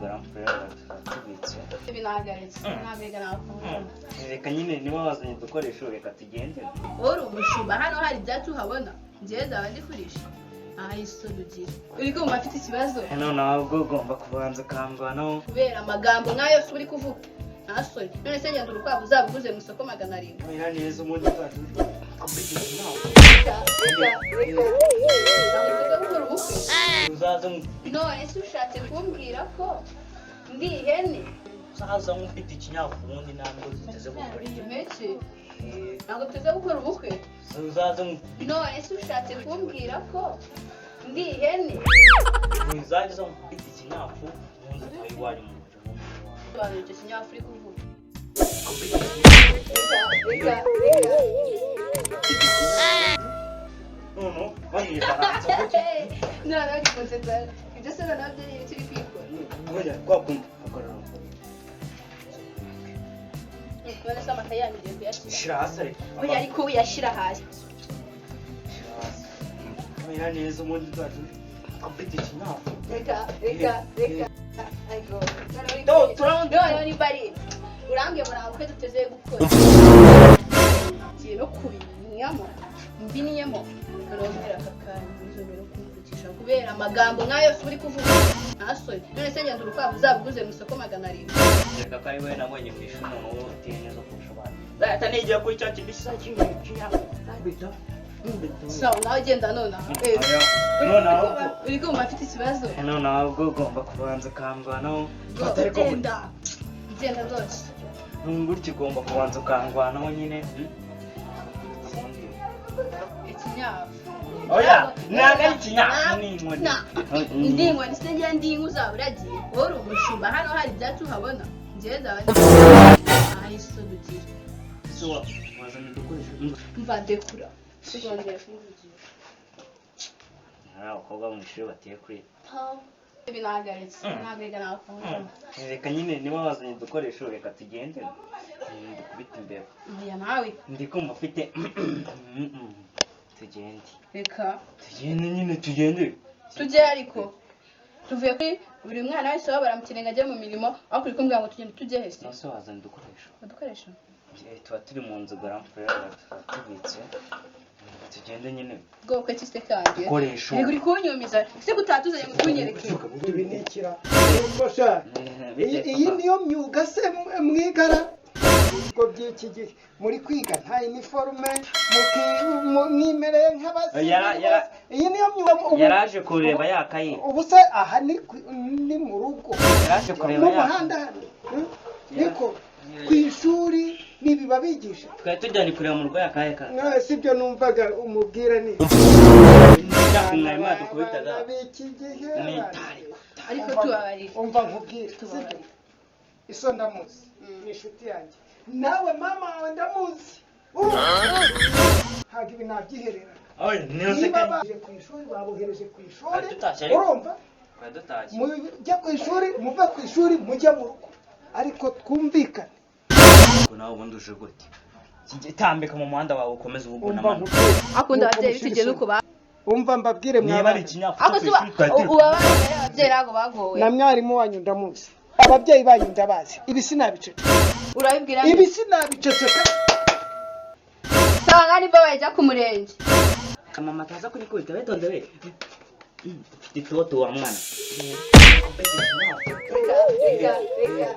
garamfurera batubitse ibi nahagaritse ntabwo nakunda reka nyine niba wazanye udukoresho reka tugende uri umushumba hano hari ibyatsi uhabona njyewe nzaba ndikurisha aha isoni ugira uri kumva afite ikibazo hano ntabwo ugomba kubanza ukambanaho kubera amagambo nk'ayo yose uri kuvuga nta soni none se ngenda urukwavu uzabuguze mu isoko 700 mera neza ubundi bwacu uzaza none se ushatse kumbwira ko ndi ihene uzaza nk'ufite ikinyafundi ntabwo duteze gukora impeke ntabwo tuze gukora ubukwe uzaza none se ushatse kumbwira ko ndi ihene uzaza nk'ufite ikinyafu ubundi utayi wari mu buryo sobanura icyo kinyafurika uvuga no bayifaransa noneho gikunsetsa ibyo se noneho byo niyo turi kwikora oya twakunda akorera none se amata yanyu ugiye kuyashyira shira hasi ariko oya ariko uyashyira hasi mera neza ubundi bwacu afite ikinyafu reka ayigo noneho ni bari urambye muranga uko duteze gukora ngiye no kubinyamo mbiniyemo noneho aka kantu nzobera kumvugisha kubera amagambo nk'ayo yose uri kuvuga nta soni none se ngenda urukwavu uzabuguze mu isoko 700 reka ko ari we nabonye ku ishuri umuntu ufite neza kurusha abandi leta nigiye kuri cya kintu gisa cy'ikinyafu bita sawa nawe genda nonaha uri kumva afite ikibazo hano ntabwo ugomba kubanza ukambanaho genda rwose gutya ugomba kubanza ukangwanaho nyine ikinyafu oya ntabwo ari ikinyafu ni inkoni ndi inkoni se njye ndi inka uzaba uragiye wowe uri umushumba hano hari ibyatsi uhabona njyewe nzaba aha isoni ugira so wazanye udukoresho mva ndekura tuzongera kubivugira abakobwa mu ishuri bateye kuri ibi nahagaritse ntabwo nakunda reka nyine niba wazanye udukoresho reka tugende ndikubita imbere oya nawe ndi kumva ufite tugende reka tugende nyine tugende tujye ariko tuvuye kuri buri mwana wese waba baramukeneye ajya mu mirimo aho kuri kumbwira ngo tugende tujye hese nose wazanye udukoresho udukoresho tuba turi mu nzu garamfurera batubitse tugende nyine bwoko ki se kandi udukoresho yego uri kunyumiza ese kutatuzanye ngo tunyereke ibi ni ikira iyi niyo myuga se mwigara ubwo by'iki gihe muri kwiga nta iniforume mwimereye nk'abazimu iyi niyo myuga yaraje kureba yakaye ubu se aha ni mu rugo yaraje kureba mu muhanda hano niko ku ishuri nibiba bigisha twari tujyanye kureba mu rugo yakaye ka sibyo numvaga umubwira ni mwari mwadukubitaga b'iki gihe ariko tubabarira umva nkubwira sibyo iso ndamuzi ni inshuti yanjye nawe mama wawe ndamuzi ntabwo ibi nabyiherera niba baje ku ishuri babohereje ku ishuri urumva mujye ku ishuri muve ku ishuri mujye mu rugo ariko twumvikane nawe ubundi uje gute tambika mu muhanda wawe ukomeze ubugona umva akunda ababyeyi b'icyo nuko umva mbabwire niba ari ikinyafu ako tuba ubabaye ababyeyi ntabwo bagowe na mwarimu wanyu ndamuzi ababyeyi banyu ndabazi ibi sinabiceceka urabibwira ibi sinabiceceka sanga niba bajya ku murenge mama ataza kurikubita witonde we ufite itoto wa mwana reka